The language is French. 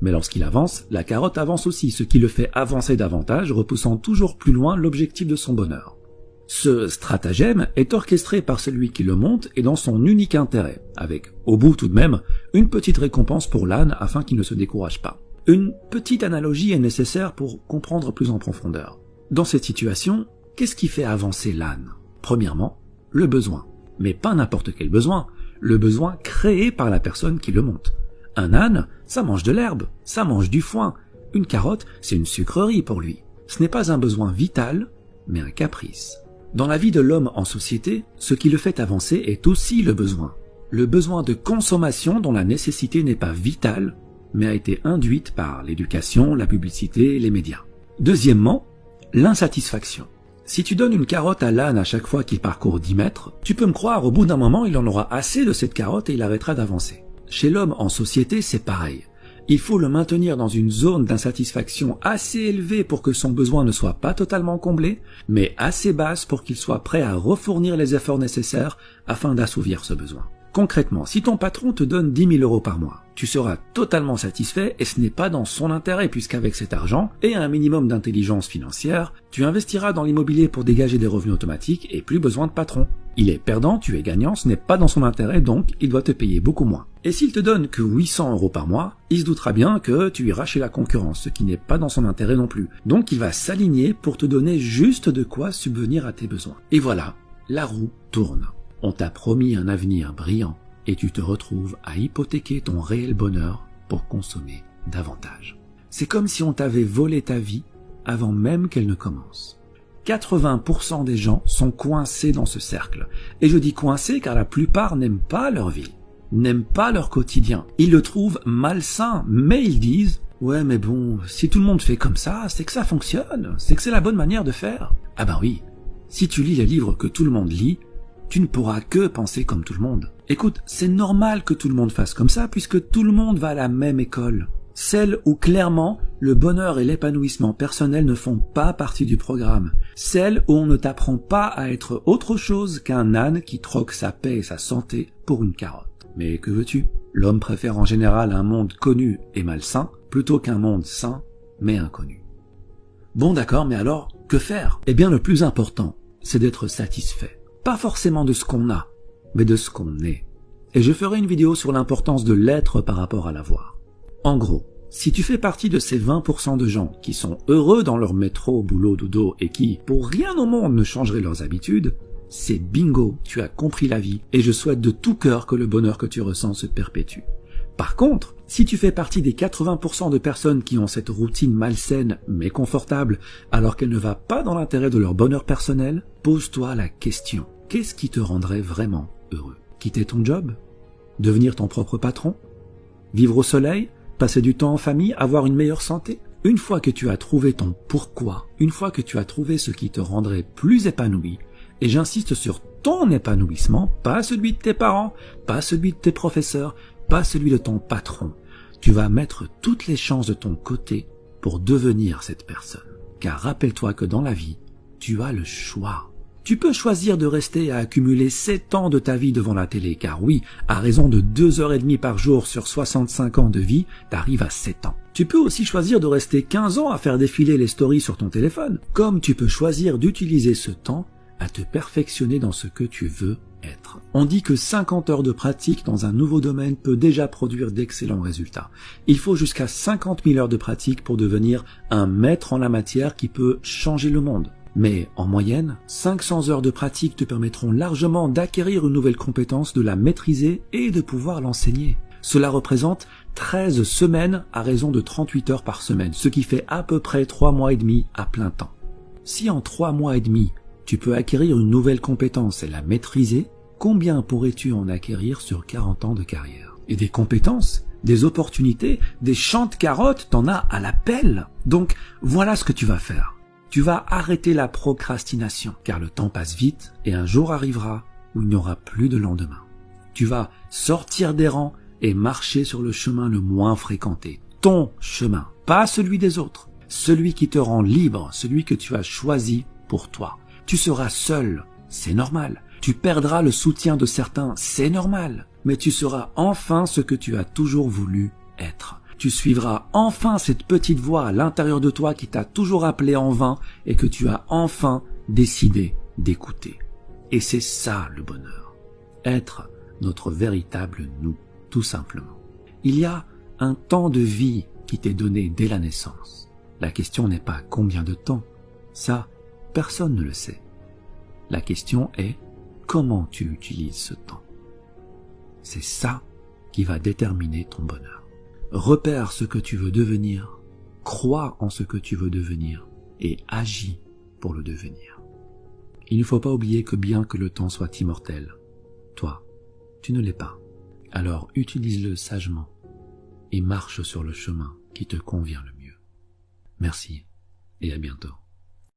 Mais lorsqu'il avance, la carotte avance aussi, ce qui le fait avancer davantage, repoussant toujours plus loin l'objectif de son bonheur. Ce stratagème est orchestré par celui qui le monte et dans son unique intérêt, avec, au bout tout de même, une petite récompense pour l'âne afin qu'il ne se décourage pas. Une petite analogie est nécessaire pour comprendre plus en profondeur. Dans cette situation, qu'est-ce qui fait avancer l'âne? Premièrement, le besoin. Mais pas n'importe quel besoin, le besoin créé par la personne qui le monte. Un âne, ça mange de l'herbe, ça mange du foin. Une carotte, c'est une sucrerie pour lui. Ce n'est pas un besoin vital, mais un caprice. Dans la vie de l'homme en société, ce qui le fait avancer est aussi le besoin. Le besoin de consommation dont la nécessité n'est pas vitale, mais a été induite par l'éducation, la publicité et les médias. Deuxièmement, l'insatisfaction. Si tu donnes une carotte à l'âne à chaque fois qu'il parcourt 10 mètres, tu peux me croire, au bout d'un moment, il en aura assez de cette carotte et il arrêtera d'avancer. Chez l'homme en société, c'est pareil. Il faut le maintenir dans une zone d'insatisfaction assez élevée pour que son besoin ne soit pas totalement comblé, mais assez basse pour qu'il soit prêt à refournir les efforts nécessaires afin d'assouvir ce besoin. Concrètement, si ton patron te donne 10 000 € par mois, tu seras totalement satisfait et ce n'est pas dans son intérêt puisqu'avec cet argent et un minimum d'intelligence financière, tu investiras dans l'immobilier pour dégager des revenus automatiques et plus besoin de patron. Il est perdant, tu es gagnant, ce n'est pas dans son intérêt donc il doit te payer beaucoup moins. Et s'il te donne que 800 € par mois, il se doutera bien que tu iras chez la concurrence, ce qui n'est pas dans son intérêt non plus. Donc il va s'aligner pour te donner juste de quoi subvenir à tes besoins. Et voilà, la roue tourne. On t'a promis un avenir brillant et tu te retrouves à hypothéquer ton réel bonheur pour consommer davantage. C'est comme si on t'avait volé ta vie avant même qu'elle ne commence. 80% des gens sont coincés dans ce cercle. Et je dis coincés car la plupart n'aiment pas leur vie, n'aiment pas leur quotidien. Ils le trouvent malsain, mais ils disent « Ouais mais bon, si tout le monde fait comme ça, c'est que ça fonctionne, c'est que c'est la bonne manière de faire. » Ah ben oui, si tu lis les livres que tout le monde lit, tu ne pourras que penser comme tout le monde. Écoute, c'est normal que tout le monde fasse comme ça puisque tout le monde va à la même école. Celle où clairement le bonheur et l'épanouissement personnel ne font pas partie du programme. Celle où on ne t'apprend pas à être autre chose qu'un âne qui troque sa paix et sa santé pour une carotte. Mais que veux-tu? L'homme préfère en général un monde connu et malsain plutôt qu'un monde sain mais inconnu. Bon d'accord, mais alors, que faire? Eh bien le plus important, c'est d'être satisfait. Pas forcément de ce qu'on a, mais de ce qu'on est. Et je ferai une vidéo sur l'importance de l'être par rapport à l'avoir. En gros, si tu fais partie de ces 20% de gens qui sont heureux dans leur métro, boulot, dodo et qui, pour rien au monde, ne changeraient leurs habitudes, c'est bingo, tu as compris la vie et je souhaite de tout cœur que le bonheur que tu ressens se perpétue. Par contre, si tu fais partie des 80% de personnes qui ont cette routine malsaine mais confortable alors qu'elle ne va pas dans l'intérêt de leur bonheur personnel, pose-toi la question. Qu'est-ce qui te rendrait vraiment heureux? Quitter ton job? Devenir ton propre patron? Vivre au soleil? Passer du temps en famille? Avoir une meilleure santé? Une fois que tu as trouvé ton pourquoi, une fois que tu as trouvé ce qui te rendrait plus épanoui, et j'insiste sur ton épanouissement, pas celui de tes parents, pas celui de tes professeurs, pas celui de ton patron, tu vas mettre toutes les chances de ton côté pour devenir cette personne. Car rappelle-toi que dans la vie, tu as le choix. Tu peux choisir de rester à accumuler 7 ans de ta vie devant la télé, car oui, à raison de 2h30 par jour sur 65 ans de vie, t'arrives à 7 ans. Tu peux aussi choisir de rester 15 ans à faire défiler les stories sur ton téléphone, comme tu peux choisir d'utiliser ce temps à te perfectionner dans ce que tu veux être. On dit que 50 heures de pratique dans un nouveau domaine peut déjà produire d'excellents résultats. Il faut jusqu'à 50 000 heures de pratique pour devenir un maître en la matière qui peut changer le monde. Mais en moyenne, 500 heures de pratique te permettront largement d'acquérir une nouvelle compétence, de la maîtriser et de pouvoir l'enseigner. Cela représente 13 semaines à raison de 38 heures par semaine, ce qui fait à peu près 3 mois et demi à plein temps. Si en 3 mois et demi, tu peux acquérir une nouvelle compétence et la maîtriser, combien pourrais-tu en acquérir sur 40 ans de carrière? Et des compétences, des opportunités, des champs de carottes, t'en as à la pelle. Donc voilà ce que tu vas faire. Tu vas arrêter la procrastination, car le temps passe vite et un jour arrivera où il n'y aura plus de lendemain. Tu vas sortir des rangs et marcher sur le chemin le moins fréquenté. Ton chemin, pas celui des autres. Celui qui te rend libre, celui que tu as choisi pour toi. Tu seras seul, c'est normal. Tu perdras le soutien de certains, c'est normal. Mais tu seras enfin ce que tu as toujours voulu être. tu suivras enfin cette petite voix à l'intérieur de toi qui t'a toujours appelé en vain et que tu as enfin décidé d'écouter. Et c'est ça le bonheur. Être notre véritable nous, tout simplement. Il y a un temps de vie qui t'est donné dès la naissance. La question n'est pas combien de temps. Ça, personne ne le sait. La question est comment tu utilises ce temps. C'est ça qui va déterminer ton bonheur. Repère ce que tu veux devenir, crois en ce que tu veux devenir et agis pour le devenir. Il ne faut pas oublier que bien que le temps soit immortel, toi, tu ne l'es pas. Alors utilise-le sagement et marche sur le chemin qui te convient le mieux. Merci et à bientôt.